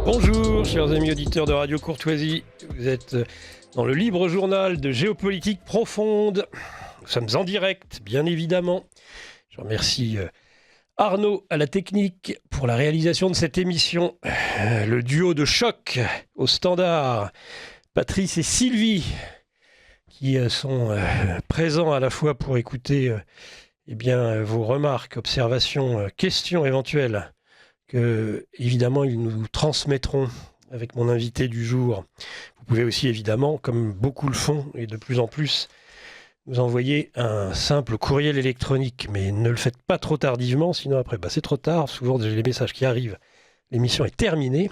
Bonjour, chers amis auditeurs de Radio Courtoisie. Vous êtes dans le libre journal de géopolitique profonde. Nous sommes en direct, bien évidemment. Je remercie Arnaud à la technique pour la réalisation de cette émission. Le duo de choc au standard, Patrice et Sylvie, qui sont présents à la fois pour écouter vos remarques, observations, questions éventuelles que, évidemment, ils nous transmettront avec mon invité du jour. Vous pouvez aussi, évidemment, comme beaucoup le font, et de plus en plus, nous envoyer un simple courriel électronique. Mais ne le faites pas trop tardivement, sinon après, c'est trop tard. Souvent, j'ai les messages qui arrivent. L'émission est terminée.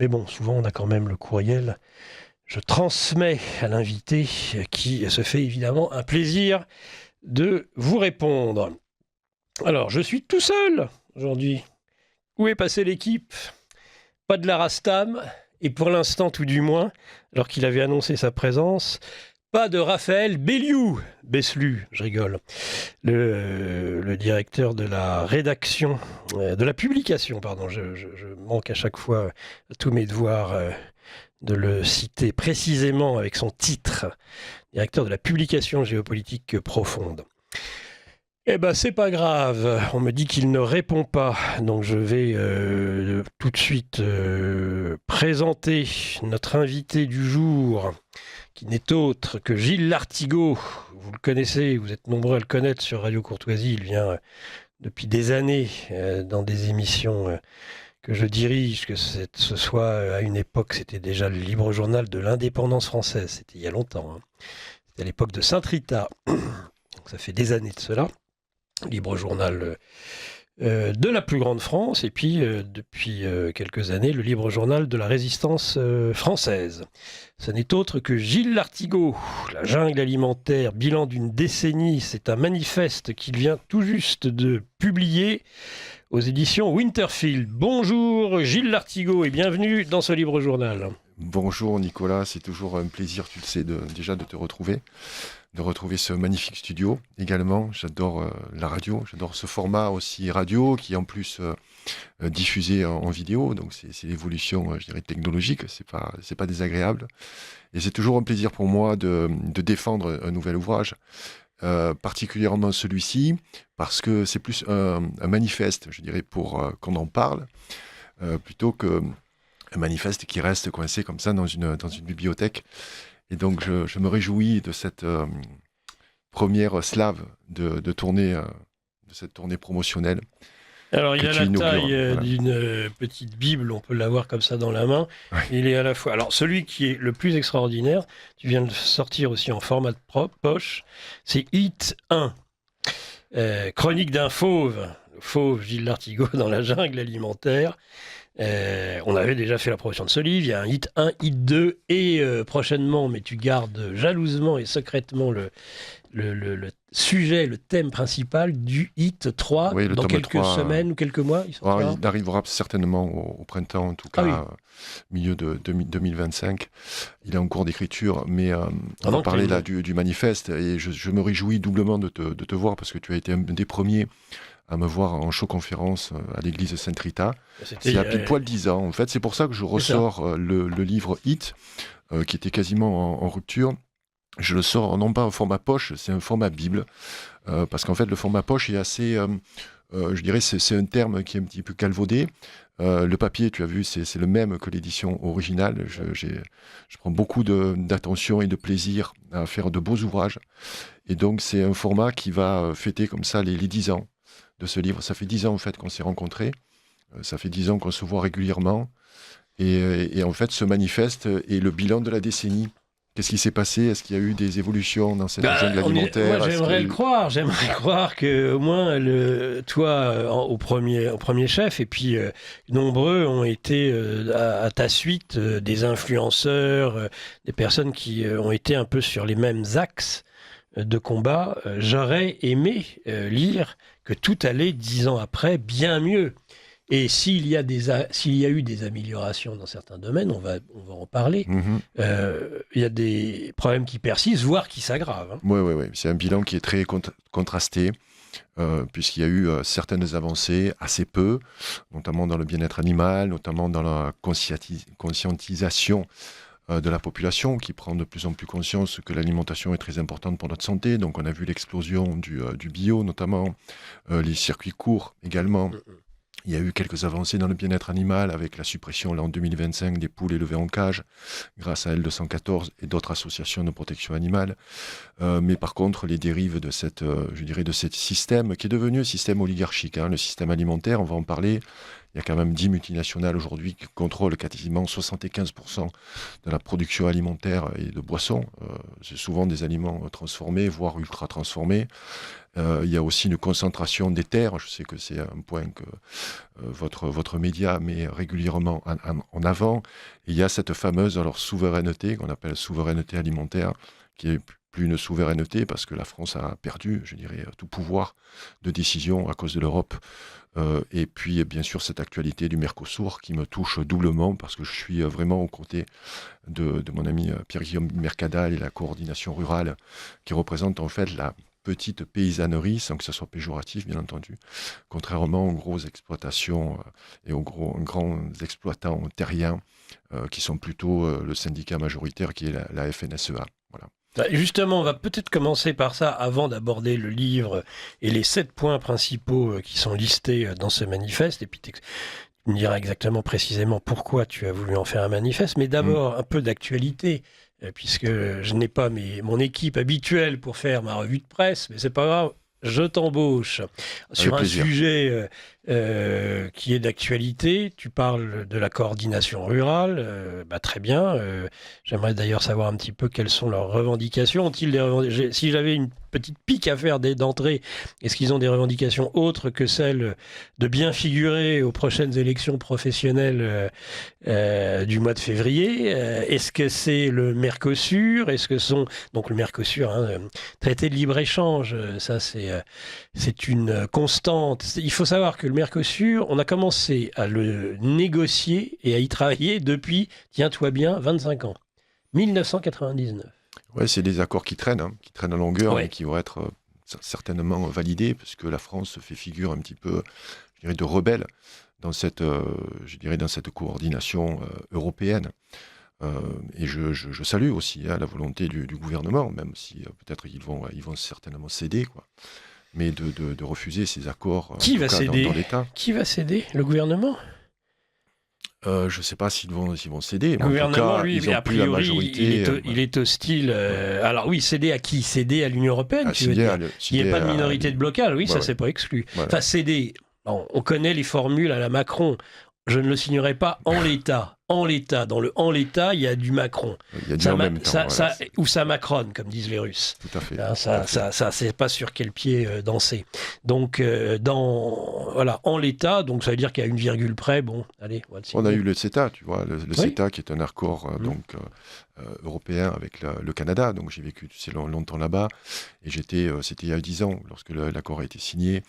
Mais bon, souvent, on a quand même le courriel. Je transmets à l'invité qui se fait, évidemment, un plaisir de vous répondre. Alors, je suis tout seul aujourd'hui. Où est passée l'équipe ? Pas de la Rastam, et pour l'instant tout du moins, alors qu'il avait annoncé sa présence, pas de Raphaël Beslu, je rigole, le directeur de la rédaction, de la publication, pardon, je manque à chaque fois à tous mes devoirs de le citer précisément avec son titre, directeur de la publication géopolitique profonde. C'est pas grave, on me dit qu'il ne répond pas, donc je vais tout de suite présenter notre invité du jour, qui n'est autre que Gilles Lartigot. Vous le connaissez, vous êtes nombreux à le connaître sur Radio Courtoisie, il vient depuis des années dans des émissions que je dirige, que ce soit à une époque, c'était déjà le libre journal de l'indépendance française, c'était il y a longtemps, c'était à l'époque de Saint-Rita, donc ça fait des années de cela. Libre journal de la plus grande France, et puis depuis quelques années, le libre journal de la résistance française. Ce n'est autre que Gilles Lartigot. La jungle alimentaire, bilan d'une décennie, c'est un manifeste qu'il vient tout juste de publier aux éditions Winterfield. Bonjour Gilles Lartigot et bienvenue dans ce libre journal. Bonjour Nicolas, c'est toujours un plaisir, tu le sais, déjà de te retrouver. De retrouver ce magnifique studio également. J'adore la radio, j'adore ce format aussi radio qui est en plus diffusé en vidéo, donc c'est l'évolution, je dirais, technologique, c'est pas désagréable. Et c'est toujours un plaisir pour moi de défendre un nouvel ouvrage, particulièrement celui-ci, parce que c'est plus un manifeste, je dirais, pour qu'on en parle, plutôt qu'un manifeste qui reste coincé comme ça dans une bibliothèque. Et donc, je me réjouis de cette première slave de cette tournée promotionnelle. Alors, il a la taille d'une petite Bible, on peut l'avoir comme ça dans la main. Ouais. Il est à la fois... Alors, celui qui est le plus extraordinaire, tu viens de sortir aussi en format de poche, c'est Hit 1. Chronique d'un fauve, le fauve Gilles Lartigot dans la jungle alimentaire. On avait déjà fait la promotion de ce livre, il y a un hit 1, hit 2 et prochainement, mais tu gardes jalousement et secrètement le sujet, le thème principal du hit 3 dans quelques 3, semaines ou quelques mois. Il arrivera certainement au printemps, en tout cas milieu de 2025. Il est en cours d'écriture, mais on va parler là du manifeste et je me réjouis doublement de te voir parce que tu as été un des premiers à me voir en show-conférence à l'église Saint-Rita. C'est il y a pile poil 10 ans. En fait, c'est pour ça que je ressors le livre Hit, qui était quasiment en rupture. Je le sors non pas en format poche, c'est un format Bible, parce qu'en fait, le format poche est assez... je dirais, c'est un terme qui est un petit peu calvaudé. Le papier, tu as vu, c'est le même que l'édition originale. Je prends beaucoup d'attention et de plaisir à faire de beaux ouvrages. Et donc, c'est un format qui va fêter comme ça les 10 ans de ce livre. Ça fait 10 ans en fait qu'on s'est rencontrés, ça fait 10 ans qu'on se voit régulièrement, et en fait ce manifeste est le bilan de la décennie. Qu'est-ce qui s'est passé ? Est-ce qu'il y a eu des évolutions dans cette jungle alimentaire ? Moi, j'aimerais croire que au moins toi au premier chef, et puis nombreux ont été à ta suite des influenceurs, des personnes qui ont été un peu sur les mêmes axes de combat. J'aurais aimé lire que tout allait 10 ans après bien mieux. Et s'il y a eu des améliorations dans certains domaines, on va en parler. Il y a des problèmes qui persistent, voire qui s'aggravent. Oui. C'est un bilan qui est très contrasté. puisqu'il y a eu certaines avancées, assez peu, notamment dans le bien-être animal, notamment dans la conscientisation de la population, qui prend de plus en plus conscience que l'alimentation est très importante pour notre santé. Donc on a vu l'explosion du bio, notamment les circuits courts également. Il y a eu quelques avancées dans le bien-être animal avec la suppression là, en 2025 des poules élevées en cage grâce à L214 et d'autres associations de protection animale. Mais par contre, les dérives de de ce système qui est devenu un système oligarchique, le système alimentaire, on va en parler. Il y a quand même 10 multinationales aujourd'hui qui contrôlent quasiment 75% de la production alimentaire et de boissons. C'est souvent des aliments transformés, voire ultra transformés. Il y a aussi une concentration des terres. Je sais que c'est un point que votre média met régulièrement en avant. Et il y a cette fameuse souveraineté qu'on appelle souveraineté alimentaire, qui est plus une souveraineté parce que la France a perdu, je dirais, tout pouvoir de décision à cause de l'Europe. Et puis, bien sûr, cette actualité du Mercosur qui me touche doublement parce que je suis vraiment aux côtés de mon ami Pierre-Guillaume Mercadal et la coordination rurale qui représente en fait la petite paysannerie, sans que ce soit péjoratif, bien entendu, contrairement aux grosses exploitations et aux grands exploitants terriens qui sont plutôt le syndicat majoritaire qui est la FNSEA. Voilà. Justement, on va peut-être commencer par ça avant d'aborder le livre et les 7 points principaux qui sont listés dans ce manifeste. Et puis tu me diras exactement précisément pourquoi tu as voulu en faire un manifeste. Mais d'abord, un peu d'actualité, puisque je n'ai pas mon équipe habituelle pour faire ma revue de presse, mais c'est pas grave. Je t'embauche sur un sujet qui est d'actualité. Tu parles de la coordination rurale. Très bien. J'aimerais d'ailleurs savoir un petit peu quelles sont leurs revendications. Ont-ils des revendications ? Si j'avais une petite pique à faire d'entrée, est-ce qu'ils ont des revendications autres que celles de bien figurer aux prochaines élections professionnelles du mois de février ? Est-ce que c'est le Mercosur ? Est-ce que donc le Mercosur, traité de libre-échange, ça c'est une constante. Il faut savoir que le Mercosur, on a commencé à le négocier et à y travailler depuis, tiens-toi bien, 25 ans. 1999. Ouais, c'est des accords qui traînent en longueur et qui vont être certainement validés, parce que la France fait figure un petit peu, je dirais, de rebelle dans cette coordination européenne. Et je salue aussi la volonté du gouvernement, même si peut-être ils vont certainement céder, quoi. Mais de refuser ces accords dans l'État. Qui va céder ? Le gouvernement ? Je ne sais pas s'ils vont céder. Le gouvernement, en tout cas, lui, ils ont a plus la priori, majorité. il est hostile. Alors oui, céder à qui ? Céder à l'Union européenne, tu veux dire ? Il n'y a pas de minorité de blocage, oui, ça c'est pas exclu. Voilà. Enfin, céder, on connaît les formules à la Macron. Je ne le signerai pas en l'état. En l'état. Dans le en l'état, il y a du Macron. Il y a du en même temps. Ou ça macronne, comme disent les Russes. Tout à fait. Ça, c'est pas sur quel pied danser. Donc, en l'état, donc ça veut dire qu'il y a une virgule près. Bon, allez, on va le signer. On a eu le CETA, tu vois, le CETA qui est un accord européen avec le Canada. Donc j'ai vécu longtemps là-bas et c'était il y a 10 ans lorsque l'accord a été signé.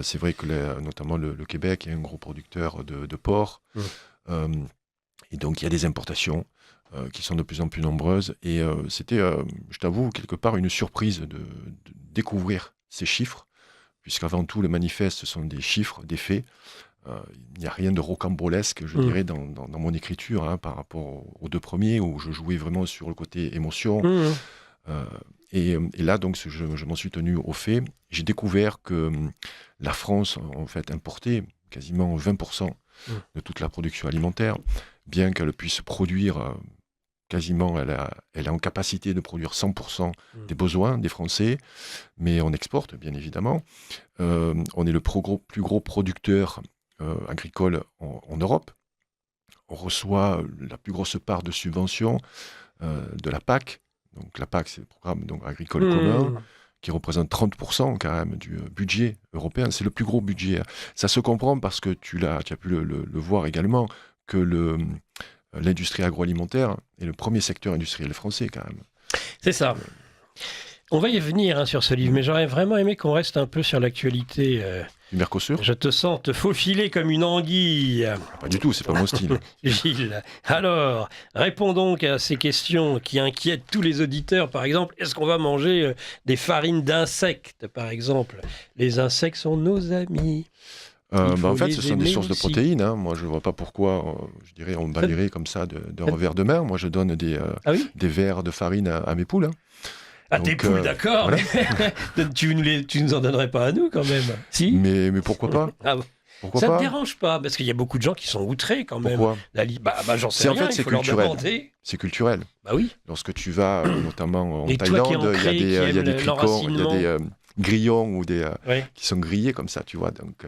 C'est vrai que notamment le Québec est un gros producteur de porc. Et donc il y a des importations qui sont de plus en plus nombreuses. Et c'était, je t'avoue, quelque part une surprise de découvrir ces chiffres, puisqu'avant tout, le manifeste, ce sont des chiffres, des faits. Il n'y a rien de rocambolesque, je dirais, dans mon écriture, par rapport aux 2 premiers, où je jouais vraiment sur le côté émotion. Et là, donc, je m'en suis tenu aux faits. J'ai découvert que la France, en fait, importait quasiment 20% de toute la production alimentaire, bien qu'elle puisse produire quasiment, elle a en capacité de produire 100% des besoins des Français, mais on exporte, bien évidemment. On est le plus gros producteur agricole en Europe. On reçoit la plus grosse part de subventions de la PAC. Donc la PAC, c'est le programme agricole commun, qui représente 30% quand même du budget européen. C'est le plus gros budget. Ça se comprend parce que tu as pu le voir également, que l'industrie agroalimentaire est le premier secteur industriel français quand même. C'est ça. On va y venir sur ce livre, mais j'aurais vraiment aimé qu'on reste un peu sur l'actualité Du Mercosur? Je te sens te faufiler comme une anguille. Pas du tout, c'est pas mon style. Gilles, alors, réponds donc à ces questions qui inquiètent tous les auditeurs. Par exemple, est-ce qu'on va manger des farines d'insectes, par exemple? Les insectes sont nos amis. En fait, ce sont des sources de protéines. Hein. Moi, je ne vois pas pourquoi, je dirais, on balayerait comme ça d'un revers de main. Moi, je donne des verres de farine à mes poules. Hein. Ah, tes poules, d'accord. Voilà. tu nous en donnerais pas à nous, quand même. Si. Mais pourquoi pas? Pourquoi ça pas? ne te dérange pas? Parce qu'il y a beaucoup de gens qui sont outrés, quand même. Pourquoi? J'en sais rien, c'est il faut leur demander. C'est culturel. Bah oui. Lorsque tu vas, notamment en et Thaïlande, il y a des cricons, il y a des grillons qui sont grillés comme ça, tu vois. Donc,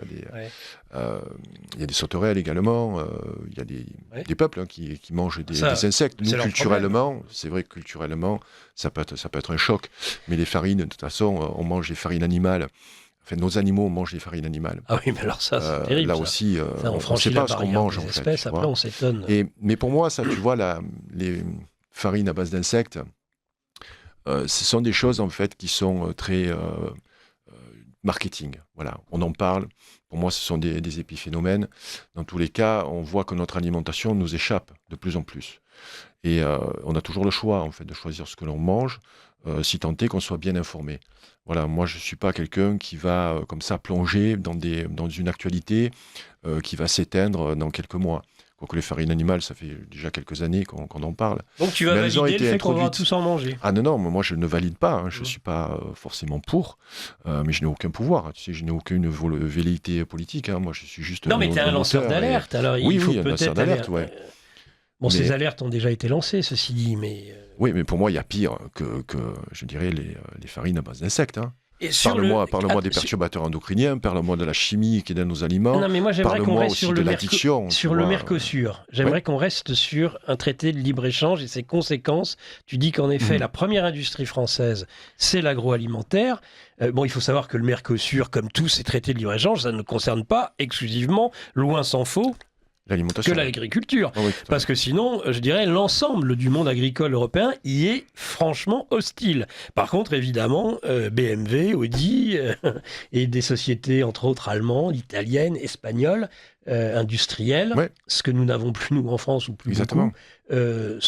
il y a des sauterelles également. Il y a des peuples qui mangent des insectes. Nous, culturellement, c'est vrai que culturellement, ça peut être un choc. Mais les farines, de toute façon, on mange des farines animales. Enfin, nos animaux mangent des farines animales. Ah oui, mais alors ça, c'est terrible. Là aussi, on ne sait pas ce qu'on mange, en fait. Espèces, après, on s'étonne. Mais pour moi, ça, tu vois, les farines à base d'insectes, ce sont des choses, en fait, qui sont très marketing. Voilà, on en parle. Pour moi, ce sont des épiphénomènes. Dans tous les cas, on voit que notre alimentation nous échappe de plus en plus. Et on a toujours le choix, en fait, de choisir ce que l'on mange, si tant est qu'on soit bien informé. Voilà, moi, je ne suis pas quelqu'un qui va, comme ça, plonger dans une actualité qui va s'éteindre dans quelques mois. Quoique les farines animales, ça fait déjà quelques années qu'on en parle. Donc tu vas valider le fait qu'on va tous en manger? Ah non, moi je ne valide pas, hein. Je ne suis pas forcément pour, mais je n'ai aucun pouvoir. Tu sais, je n'ai aucune velléité politique. Hein. Moi je suis juste... Non, mais tu es un lanceur d'alerte, alors il faut un lanceur d'alerte, ouais. Ces alertes ont déjà été lancées, ceci dit, mais... Oui, mais pour moi, il y a pire que je dirais, les farines à base d'insectes. Hein. Parle-moi des perturbateurs endocriniens, parle-moi de la chimie qui est dans nos aliments, non, mais moi, parle-moi aussi de l'addiction. Sur le Mercosur, j'aimerais qu'on reste sur un traité de libre-échange et ses conséquences. Tu dis qu'en effet, la première industrie française, c'est l'agroalimentaire. Il faut savoir que le Mercosur, comme tous ces traités de libre-échange, ça ne concerne pas exclusivement, loin s'en faut, que l'agriculture. Oh oui, parce que sinon, je dirais, l'ensemble du monde agricole européen y est franchement hostile. Par contre, évidemment, BMW, Audi et des sociétés, entre autres, allemandes, italiennes, espagnoles, industrielles, ce que nous n'avons plus, nous, en France, ou plus beaucoup, eux,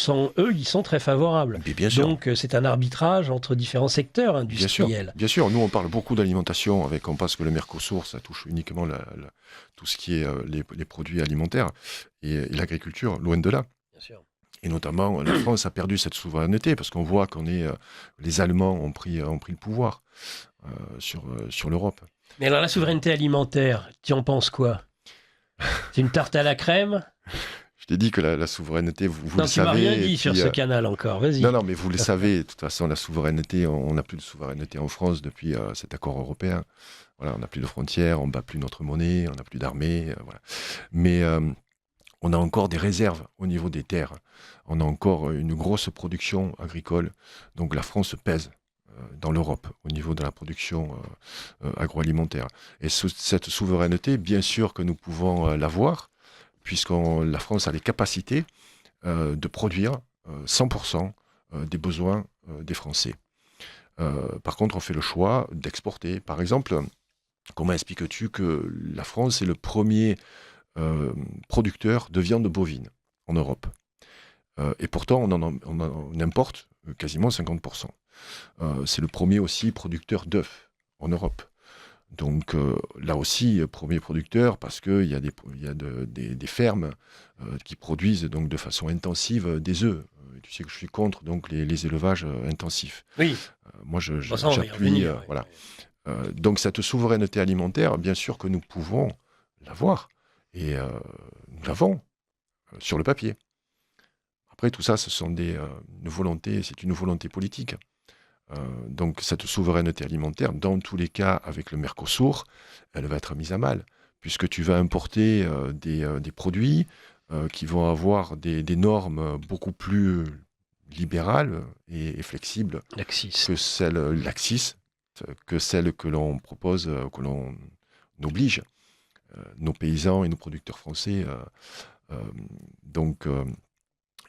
ils sont très favorables. Bien sûr. Donc, c'est un arbitrage entre différents secteurs industriels. Bien sûr. Nous, on parle beaucoup d'alimentation, on pense que le Mercosur, ça touche uniquement tout ce qui est les produits alimentaires et l'agriculture, loin de là. Bien sûr. Et notamment, la France a perdu cette souveraineté parce qu'on voit les Allemands ont pris le pouvoir sur l'Europe. Mais alors, la souveraineté alimentaire, tu en penses quoi? C'est une tarte à la crème? Je t'ai dit que la souveraineté, vous le savez... Non, tu m'as rien dit sur ce canal encore, vas-y. Non, mais vous le savez, de toute façon, la souveraineté, on n'a plus de souveraineté en France depuis cet accord européen. Voilà, on n'a plus de frontières, on ne bat plus notre monnaie, on n'a plus d'armée, voilà. Mais on a encore des réserves au niveau des terres. On a encore une grosse production agricole. Donc la France pèse dans l'Europe au niveau de la production agroalimentaire. Et cette souveraineté, bien sûr que nous pouvons l'avoir, puisque la France a les capacités de produire 100% des besoins des Français. Par contre, on fait le choix d'exporter. Par exemple, comment expliques-tu que la France est le premier producteur de viande bovine en Europe? Et pourtant, on importe quasiment 50%. C'est le premier aussi producteur d'œufs en Europe. Donc là aussi, premier producteur, parce qu'il y a des fermes qui produisent donc de façon intensive des œufs. Tu sais que je suis contre donc les élevages intensifs. Oui. Moi, j'appuie. Voilà. Donc cette souveraineté alimentaire, bien sûr que nous pouvons l'avoir. Et nous l'avons sur le papier. Après, tout ça, ce sont c'est une volonté politique. Donc cette souveraineté alimentaire, dans tous les cas avec le Mercosur, elle va être mise à mal, puisque tu vas importer des produits qui vont avoir des normes beaucoup plus libérales et flexibles que celles que l'on propose, que l'on oblige nos paysans et nos producteurs français.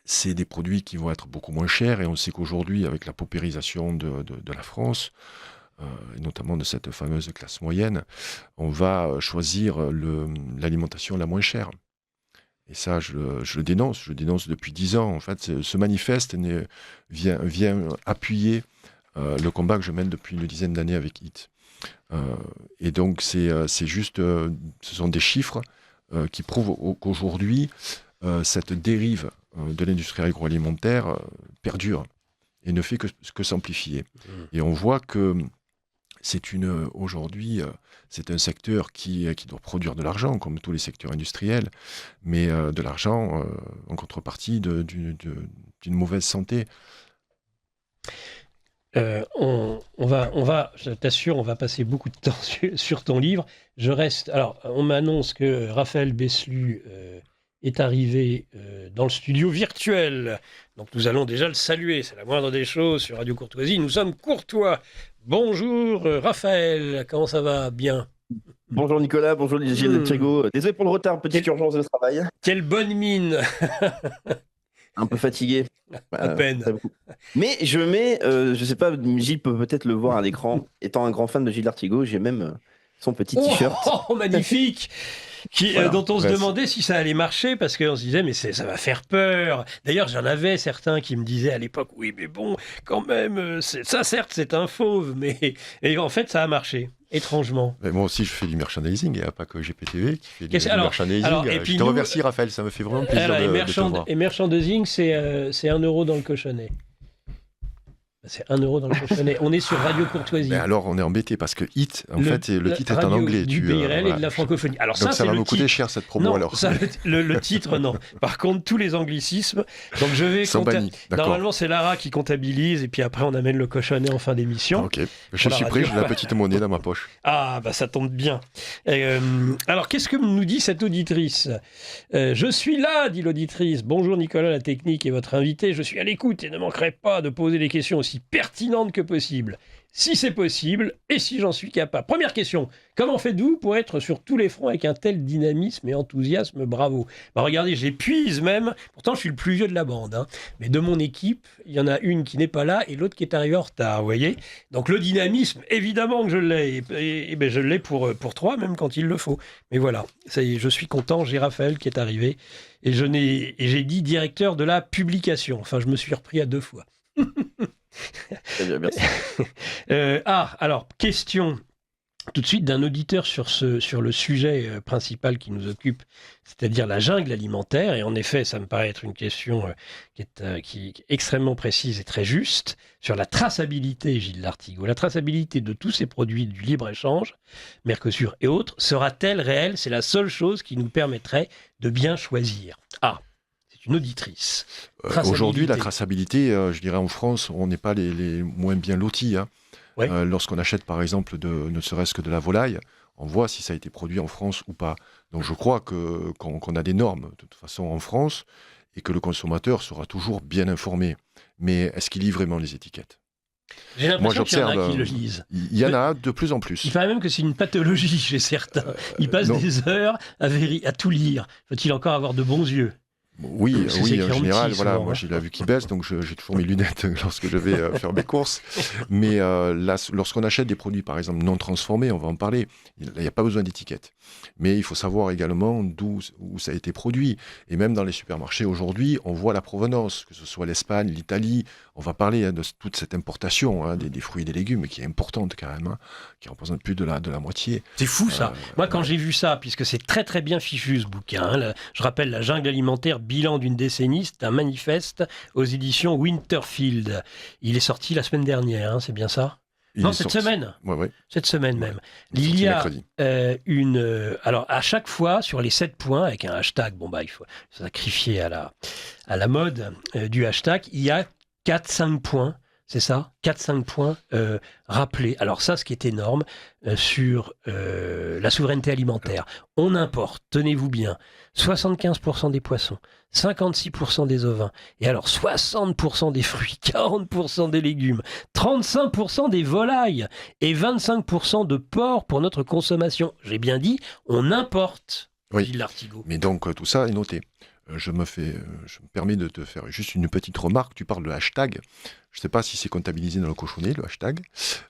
C'est des produits qui vont être beaucoup moins chers, et on sait qu'aujourd'hui, avec la paupérisation de la France, et notamment de cette fameuse classe moyenne, on va choisir l'alimentation la moins chère. Et ça, je le dénonce depuis 10 ans. En fait, ce manifeste vient appuyer le combat que je mène depuis une dizaine d'années avec HIT. Et donc, c'est juste, ce sont des chiffres qui prouvent qu'aujourd'hui, cette dérive de l'industrie agroalimentaire perdure et ne fait que s'amplifier. Et on voit que aujourd'hui, c'est un secteur qui doit produire de l'argent, comme tous les secteurs industriels, mais de l'argent en contrepartie d'une mauvaise santé. Je t'assure, on va passer beaucoup de temps sur ton livre. Alors, on m'annonce que Raphaël Beslu est arrivé dans le studio virtuel. Donc nous allons déjà le saluer, c'est la moindre des choses sur Radio Courtoisie. Nous sommes courtois. Bonjour Raphaël, comment ça va? Bien. Bonjour Nicolas, bonjour Gilles Lartigot. Désolé pour le retard, petite urgence de travail. Quelle bonne mine. Un peu fatigué. À peine. Mais je sais pas, Gilles peut peut-être le voir à l'écran. Étant un grand fan de Gilles Lartigot, j'ai même son petit t-shirt. Oh, magnifique. Dont on se demandait si ça allait marcher, parce qu'on se disait, mais ça va faire peur. D'ailleurs, j'en avais certains qui me disaient à l'époque, oui, mais bon, quand même, ça certes, c'est un fauve, mais et en fait, ça a marché. Étrangement. Mais moi aussi, je fais du merchandising, il n'y a pas que GPTV qui fait du merchandising. Je te remercie, Raphaël, ça me fait vraiment plaisir de te voir. Et merchandising, c'est 1 euro dans le cochonnet. C'est 1 euro dans le cochonnet. On est sur Radio Courtoisie. Mais alors, on est embêté parce que HIT, en fait, le titre est en anglais. Du BRL et de la francophonie. Alors donc ça va nous coûter cher cette promo, non, alors. Le titre, non. Par contre, tous les anglicismes. Donc je vais normalement, c'est Lara qui comptabilise et puis après, on amène le cochonnet en fin d'émission. Ok. Je suis prêt, j'ai la petite monnaie dans ma poche. Ah, bah ça tombe bien. Alors, qu'est-ce que nous dit cette auditrice? Je suis là, dit l'auditrice. Bonjour Nicolas, la technique et votre invité. Je suis à l'écoute et ne manquerai pas de poser des questions aussi pertinente que possible, si c'est possible, et si j'en suis capable. Première question, comment faites-vous pour être sur tous les fronts avec un tel dynamisme et enthousiasme? Bravo. Bah regardez, j'épuise même, pourtant je suis le plus vieux de la bande, hein. Mais de mon équipe, il y en a une qui n'est pas là et l'autre qui est arrivée en retard, vous voyez. Donc le dynamisme, évidemment que je l'ai, et ben je l'ai pour 3, même quand il le faut. Mais voilà, ça y est, je suis content, j'ai Raphaël qui est arrivé, et j'ai dit directeur de la publication, enfin je me suis repris à 2 fois. Très bien, merci. Alors, question tout de suite d'un auditeur sur le sujet principal qui nous occupe, c'est-à-dire la jungle alimentaire. Et en effet, ça me paraît être une question qui est extrêmement précise et très juste, sur la traçabilité, Gilles Lartigot. La traçabilité de tous ces produits du libre-échange, Mercosur et autres, sera-t-elle réelle? C'est la seule chose qui nous permettrait de bien choisir. Une auditrice. Aujourd'hui, la traçabilité, je dirais en France, on n'est pas les moins bien lotis. Hein. Ouais. Lorsqu'on achète par exemple ne serait-ce que de la volaille, on voit si ça a été produit en France ou pas. Donc je crois qu'on a des normes de toute façon en France et que le consommateur sera toujours bien informé. Mais est-ce qu'il lit vraiment les étiquettes? J'ai l'impression qu'il y en a qui le lisent. Il y en a de plus en plus. Il paraît même que c'est une pathologie chez certains. Ils passent des heures à tout lire. Faut-il encore avoir de bons yeux? Oui, en général, voilà, moi j'ai la vue qui baisse, donc j'ai toujours mes lunettes lorsque je vais faire mes courses. Mais là, lorsqu'on achète des produits, par exemple, non transformés, on va en parler, il n'y a pas besoin d'étiquette. Mais il faut savoir également où ça a été produit. Et même dans les supermarchés aujourd'hui, on voit la provenance, que ce soit l'Espagne, l'Italie. On va parler de toute cette importation des fruits et des légumes, qui est importante quand même, qui représente plus de la moitié. C'est fou ça. Moi, quand j'ai vu ça, puisque c'est très très bien fichu ce bouquin, je rappelle La jungle alimentaire, bilan d'une décennie, c'est un manifeste aux éditions Winterfield. Il est sorti la semaine dernière, c'est bien ça? Cette semaine. Ouais. Cette semaine même. Il y a alors, à chaque fois, sur les 7 points, avec un hashtag, il faut sacrifier à la mode du hashtag, il y a 4-5 points, c'est ça? 4-5 points rappelés. Alors ça, ce qui est énorme, sur la souveraineté alimentaire. On importe, tenez-vous bien, 75% des poissons, 56% des ovins, et alors 60% des fruits, 40% des légumes, 35% des volailles, et 25% de porc pour notre consommation. J'ai bien dit, on importe, dit Lartigot. Mais donc, tout ça est noté. Je me permets de te faire juste une petite remarque. Tu parles de hashtag. Je ne sais pas si c'est comptabilisé dans le cochonnet, le hashtag.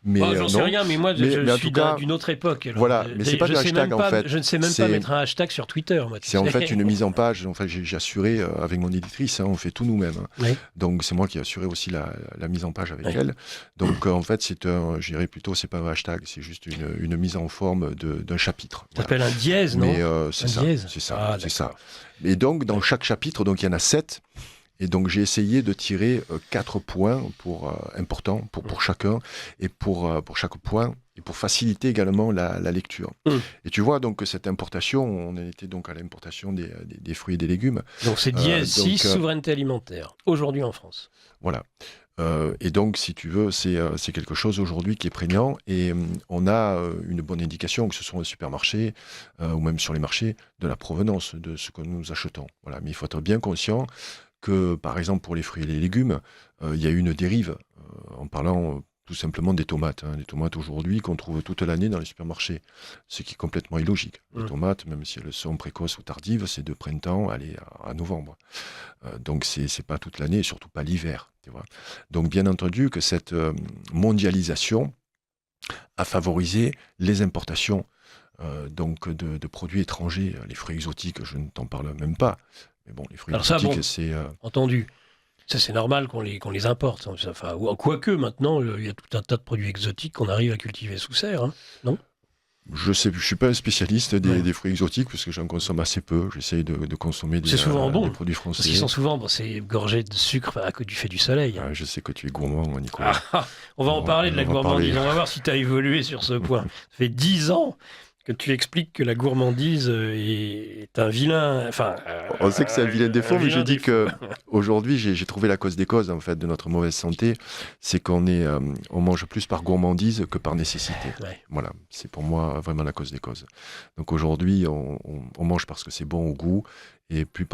Mais j'en sais rien, mais moi, je suis d'une autre époque. Alors, voilà, mais c'est pas du hashtag, en fait. Je ne sais même pas mettre un hashtag sur Twitter. Moi, c'est en fait une mise en page. En fait, j'ai assuré avec mon éditrice, on fait tout nous-mêmes. Oui. Donc, c'est moi qui ai assuré aussi la mise en page avec elle. Donc, en fait, je dirais plutôt, c'est pas un hashtag, c'est juste une mise en forme d'un chapitre. Ça s'appelle un dièse, non? Mais c'est ça. C'est ça. Et donc, dans chaque chapitre, donc il y en a 7. Et donc, j'ai essayé de tirer 4 points importants pour chacun et pour chaque point et pour faciliter également la lecture. Et tu vois donc que cette importation, on était donc à l'importation des fruits et des légumes. Donc, c'est dièse 6, souveraineté alimentaire, aujourd'hui en France. Voilà. Et donc, si tu veux, c'est quelque chose aujourd'hui qui est prégnant et on a une bonne indication, que ce soit au supermarché ou même sur les marchés, de la provenance de ce que nous achetons. Voilà. Mais il faut être bien conscient que, par exemple, pour les fruits et les légumes, il y a eu une dérive en parlant tout simplement des tomates. Les tomates aujourd'hui qu'on trouve toute l'année dans les supermarchés, ce qui est complètement illogique. Les tomates, même si elles sont précoces ou tardives, c'est de printemps à novembre. Donc c'est pas toute l'année et surtout pas l'hiver. Tu vois. Donc bien entendu que cette mondialisation a favorisé les importations donc de produits étrangers. Les fruits exotiques, je ne t'en parle même pas. Mais bon, les fruits exotiques, c'est... Entendu. Ça, c'est normal qu'on les importe. Enfin, quoique, maintenant, il y a tout un tas de produits exotiques qu'on arrive à cultiver sous serre, non? Je ne suis pas un spécialiste des fruits exotiques, parce que j'en consomme assez peu. J'essaye de consommer des produits français. Parce qu'ils sont souvent c'est gorgé de sucre du fait du soleil. Je sais que tu es gourmand, Nicolas. On va en parler de la gourmandise. On va voir si tu as évolué sur ce point. Ça fait 10 ans que tu expliques que la gourmandise est un vilain... on sait que c'est un vilain défaut, mais je dis qu'aujourd'hui, j'ai trouvé la cause des causes en fait, de notre mauvaise santé. C'est qu'on mange plus par gourmandise que par nécessité. Ouais. Voilà, c'est pour moi vraiment la cause des causes. Donc aujourd'hui, on mange parce que c'est bon au goût et plus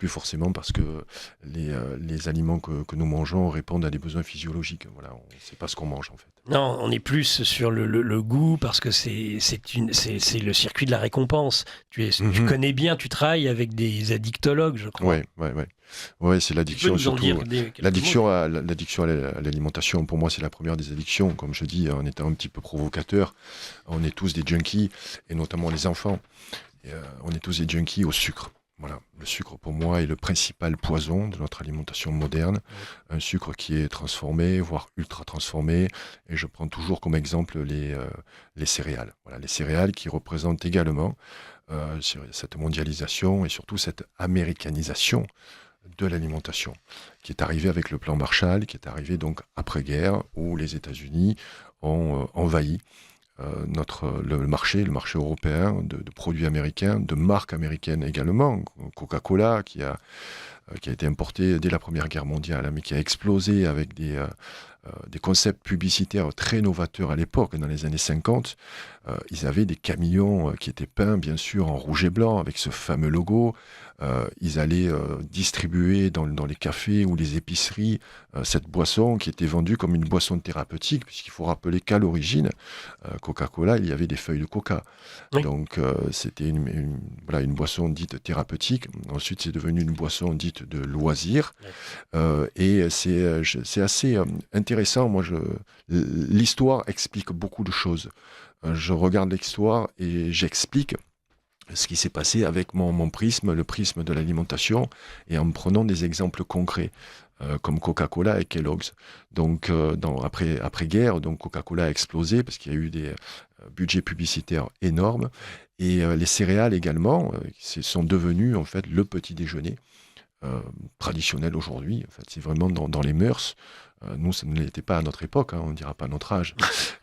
forcément parce que les aliments que nous mangeons répondent à des besoins physiologiques. Voilà, on ne sait pas ce qu'on mange en fait. Non, on est plus sur le goût parce que c'est le circuit de la récompense. Tu connais bien, tu travailles avec des addictologues, je crois. Oui, c'est l'addiction surtout. L'addiction à l'alimentation, pour moi, c'est la première des addictions. Comme je dis, en étant un petit peu provocateur, on est tous des junkies, et notamment les enfants. On est tous des junkies au sucre. Voilà, le sucre pour moi est le principal poison de notre alimentation moderne, un sucre qui est transformé, voire ultra transformé, et je prends toujours comme exemple les céréales. Voilà, les céréales qui représentent également cette mondialisation et surtout cette américanisation de l'alimentation, qui est arrivée avec le plan Marshall, qui est arrivé donc après-guerre, où les États-Unis ont envahi le marché européen de produits américains, de marques américaines également. Coca-Cola qui a été importé dès la Première Guerre mondiale, mais qui a explosé avec des concepts publicitaires très novateurs à l'époque, dans les années 50. Ils avaient des camions qui étaient peints, bien sûr, en rouge et blanc, avec ce fameux logo. Ils allaient distribuer dans les cafés ou les épiceries cette boisson qui était vendue comme une boisson thérapeutique, puisqu'il faut rappeler qu'à l'origine, Coca-Cola, il y avait des feuilles de coca. Oui. Donc, c'était une boisson dite thérapeutique. Ensuite, c'est devenu une boisson dite de loisir. Oui. Et c'est assez intéressant. Moi, l'histoire explique beaucoup de choses. Je regarde l'histoire et j'explique ce qui s'est passé avec mon prisme, le prisme de l'alimentation, et en prenant des exemples concrets, comme Coca-Cola et Kellogg's. Donc, après-guerre, donc Coca-Cola a explosé parce qu'il y a eu des budgets publicitaires énormes, et les céréales également, sont devenues en fait le petit déjeuner traditionnel aujourd'hui. En fait, c'est vraiment dans les mœurs. Nous, ça ne l'était pas à notre époque, on ne dira pas notre âge,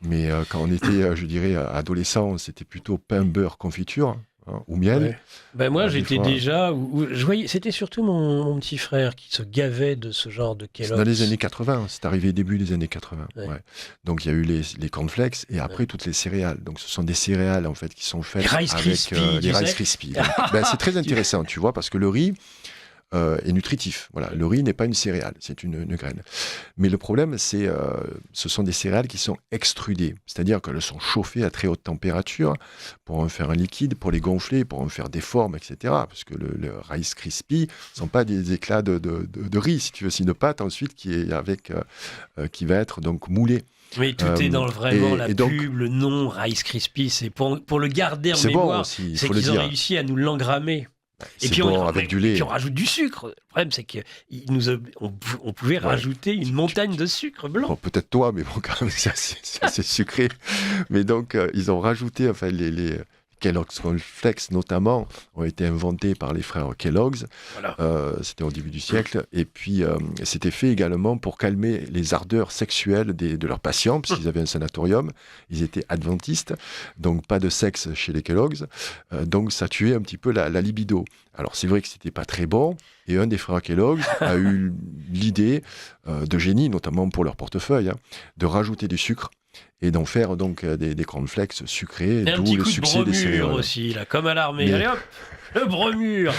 mais quand on était, je dirais, adolescent, c'était plutôt pain, beurre, confiture, ou miel. Ouais. Moi, j'étais déjà... je voyais, c'était surtout mon petit frère qui se gavait de ce genre de Kellogg's. Dans les années 80, c'est arrivé début des années 80. Ouais. Ouais. Donc, il y a eu les cornflakes et après toutes les céréales. Donc, ce sont des céréales, en fait, qui sont faites Rice avec les Rice Krispies. C'est très intéressant, tu vois, parce que le riz... est nutritif. Voilà, le riz n'est pas une céréale, c'est une graine. Mais le problème, ce sont des céréales qui sont extrudées, c'est-à-dire qu'elles sont chauffées à très haute température pour en faire un liquide, pour les gonfler, pour en faire des formes, etc. Parce que le Rice Krispies ne sont pas des éclats de riz, si tu veux, c'est une pâte ensuite qui va être donc moulée. Mais tout est dans vraiment la pub, le nom Rice Krispies, c'est pour le garder en mémoire, aussi, c'est qu'ils ont réussi à nous l'engrammer. Et puis avec du lait. Et puis on rajoute du sucre. Le problème, c'est qu'on pouvait rajouter une montagne de sucre blanc. Bon, peut-être toi, mais bon, quand même, c'est assez sucré. Mais donc, ils ont rajouté, enfin, les Kellogg's Cornflakes, notamment, ont été inventés par les frères Kellogg's. Voilà. C'était au début du siècle. Et puis, c'était fait également pour calmer les ardeurs sexuelles de leurs patients, puisqu'ils avaient un sanatorium. Ils étaient adventistes, donc pas de sexe chez les Kellogg's. Donc, ça tuait un petit peu la libido. Alors, c'est vrai que c'était pas très bon. Et un des frères Kellogg's a eu l'idée de génie, notamment pour leur portefeuille, de rajouter du sucre et d'en faire donc des cornflakes sucrés, d'où le succès des céréales. Aussi, là, comme à l'armée. Allez hop, le bromure.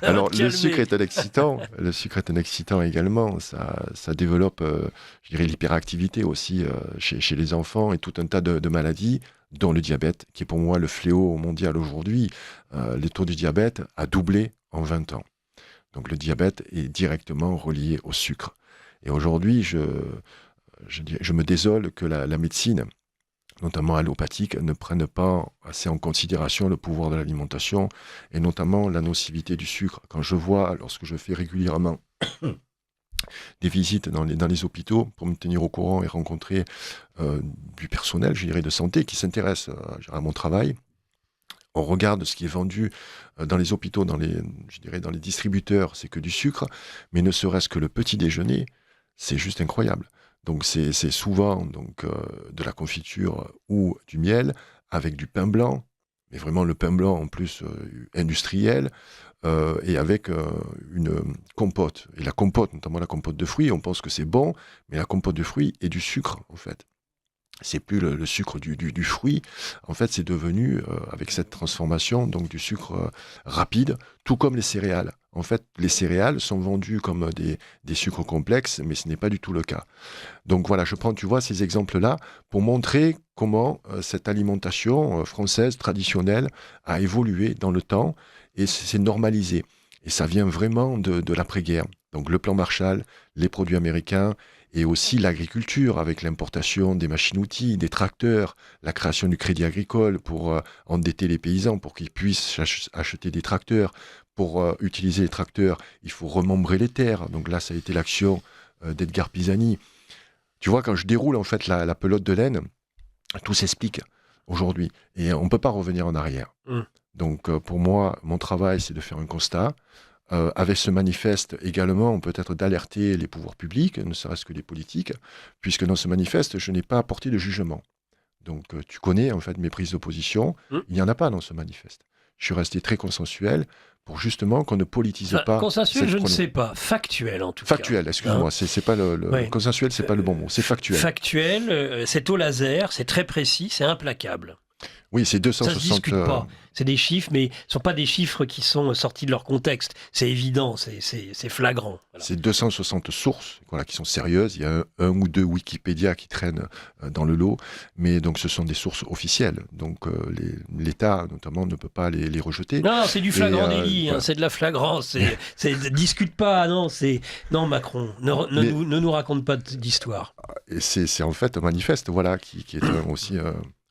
Alors le sucre est un excitant. Le sucre est un excitant également. Ça développe, je dirais, l'hyperactivité aussi chez les enfants et tout un tas de maladies, dont le diabète, qui est pour moi le fléau mondial aujourd'hui. Le taux du diabète a doublé en 20 ans. Donc le diabète est directement relié au sucre. Et aujourd'hui, je me désole que la médecine, notamment allopathique, ne prenne pas assez en considération le pouvoir de l'alimentation et notamment la nocivité du sucre. Quand je vois, lorsque je fais régulièrement des visites dans les hôpitaux pour me tenir au courant et rencontrer du personnel, je dirais, de santé qui s'intéresse à mon travail, on regarde ce qui est vendu dans les hôpitaux, dans les distributeurs, c'est que du sucre, mais ne serait-ce que le petit déjeuner, c'est juste incroyable. Donc c'est souvent de la confiture ou du miel avec du pain blanc, mais vraiment le pain blanc en plus industriel, et avec une compote. Et la compote, notamment la compote de fruits, on pense que c'est bon, mais la compote de fruits est du sucre en fait. C'est plus le sucre du fruit. En fait, c'est devenu, avec cette transformation, donc du sucre rapide, tout comme les céréales. En fait, les céréales sont vendues comme des sucres complexes, mais ce n'est pas du tout le cas. Donc voilà, je prends, tu vois, ces exemples-là pour montrer comment cette alimentation française traditionnelle a évolué dans le temps et s'est normalisée. Et ça vient vraiment de l'après-guerre. Donc le plan Marshall, les produits américains, et aussi l'agriculture avec l'importation des machines-outils, des tracteurs, la création du crédit agricole pour endetter les paysans pour qu'ils puissent acheter des tracteurs. Pour utiliser les tracteurs, il faut remembrer les terres. Donc là, ça a été l'action d'Edgar Pisani. Tu vois, quand je déroule en fait la pelote de laine, tout s'explique aujourd'hui. Et on ne peut pas revenir en arrière. Donc pour moi, mon travail, c'est de faire un constat. Avec ce manifeste également, peut-être d'alerter les pouvoirs publics, ne serait-ce que les politiques, puisque dans ce manifeste, je n'ai pas apporté de jugement. Donc tu connais en fait mes prises d'opposition, il n'y en a pas dans ce manifeste. Je suis resté très consensuel pour justement qu'on ne politise pas. Consensuel, je ne sais pas. Factuel en tout cas. Factuel, excuse-moi, c'est pas consensuel, c'est pas le bon mot, c'est factuel. Factuel, c'est au laser, c'est très précis, c'est implacable. Oui, c'est 260... Ça ne se discute pas. C'est des chiffres, mais ce ne sont pas des chiffres qui sont sortis de leur contexte. C'est évident, c'est flagrant. Voilà. C'est 260 sources qui sont sérieuses. Il y a un ou deux Wikipédia qui traînent dans le lot, mais donc ce sont des sources officielles. Donc l'État, notamment, ne peut pas les rejeter. Non, c'est du flagrant délit, voilà. C'est de la flagrance. Discute pas, non, Macron, ne nous raconte pas d'histoire. Et c'est en fait un manifeste, voilà, qui est aussi...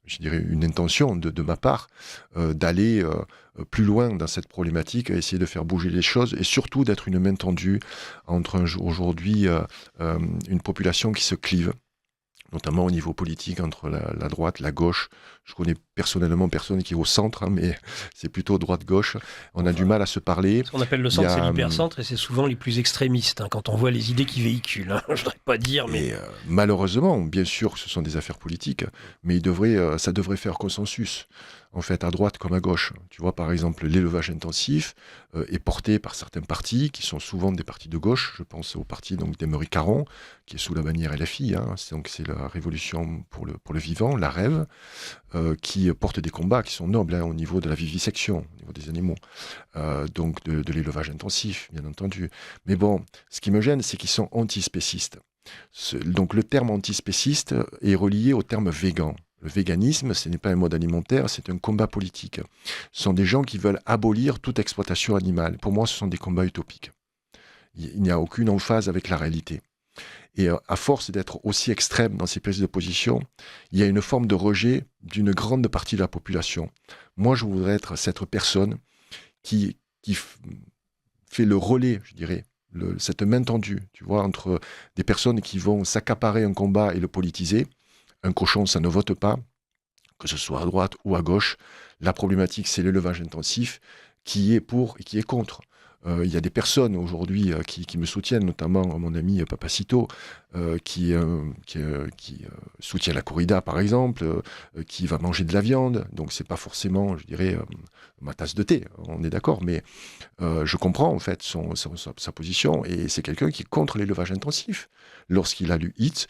je dirais, une intention de ma part d'aller plus loin dans cette problématique, essayer de faire bouger les choses et surtout d'être une main tendue entre aujourd'hui une population qui se clive, notamment au niveau politique, entre la droite, la gauche. Je connais personnellement personne qui est au centre, mais c'est plutôt droite-gauche. On a du mal à se parler. Ce qu'on appelle le centre, c'est l'hypercentre, et c'est souvent les plus extrémistes, quand on voit les idées qu'ils véhiculent. Je ne voudrais pas dire, mais... Et, malheureusement, bien sûr que ce sont des affaires politiques, mais ça devrait faire consensus. en fait, à droite comme à gauche. Tu vois, par exemple, l'élevage intensif est porté par certains partis qui sont souvent des partis de gauche. Je pense au parti donc d'Emery Caron, qui est sous la bannière LFI. C'est la Révolution pour le vivant, la REV, qui porte des combats qui sont nobles au niveau de la vivisection, au niveau des animaux. Donc de l'élevage intensif, bien entendu. Mais bon, ce qui me gêne, c'est qu'ils sont antispécistes. Donc le terme antispéciste est relié au terme végan. Le véganisme, ce n'est pas un mode alimentaire, c'est un combat politique. Ce sont des gens qui veulent abolir toute exploitation animale. Pour moi, ce sont des combats utopiques. Il n'y a aucune emphase avec la réalité. Et à force d'être aussi extrême dans ces prises de position, il y a une forme de rejet d'une grande partie de la population. Moi, je voudrais être cette personne qui fait le relais, je dirais, cette main tendue, tu vois, entre des personnes qui vont s'accaparer un combat et le politiser. Un cochon, ça ne vote pas, que ce soit à droite ou à gauche. La problématique, c'est l'élevage intensif, qui est pour et qui est contre. Il y a des personnes aujourd'hui qui me soutiennent, notamment mon ami Papacito, qui soutient la corrida, par exemple, qui va manger de la viande. Donc, c'est pas forcément, je dirais, ma tasse de thé, on est d'accord, mais je comprends, en fait, sa position, et c'est quelqu'un qui est contre l'élevage intensif. Lorsqu'il a lu Hit,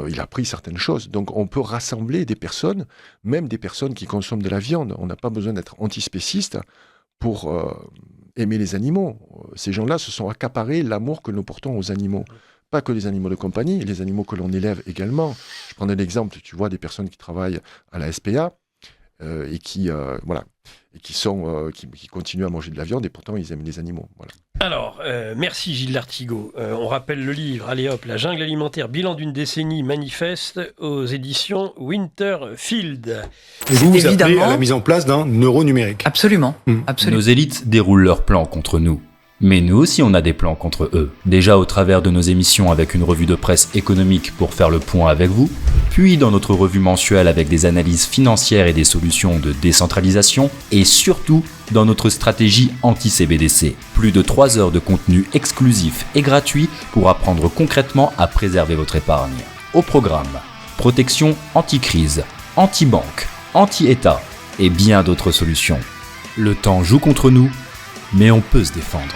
il a appris certaines choses. Donc, on peut rassembler des personnes, même des personnes qui consomment de la viande. On n'a pas besoin d'être antispéciste pour aimer les animaux. Ces gens-là se sont accaparés l'amour que nous portons aux animaux. Pas que les animaux de compagnie, les animaux que l'on élève également. Je prends un exemple, tu vois, des personnes qui travaillent à la SPA et qui continuent à manger de la viande et pourtant ils aiment les animaux. Voilà. Alors, merci Gilles Lartigot. On rappelle le livre, allez hop, La jungle alimentaire, bilan d'une décennie manifeste aux éditions Winterfield. Et vous appelez à la mise en place d'un euro numérique. Absolument, absolument. Nos élites déroulent leurs plans contre nous. Mais nous aussi on a des plans contre eux. Déjà au travers de nos émissions avec une revue de presse économique pour faire le point avec vous, puis dans notre revue mensuelle avec des analyses financières et des solutions de décentralisation, et surtout dans notre stratégie anti-CBDC. Plus de 3 heures de contenu exclusif et gratuit pour apprendre concrètement à préserver votre épargne. Au programme, protection anti-crise, anti-banque, anti-État et bien d'autres solutions. Le temps joue contre nous, mais on peut se défendre.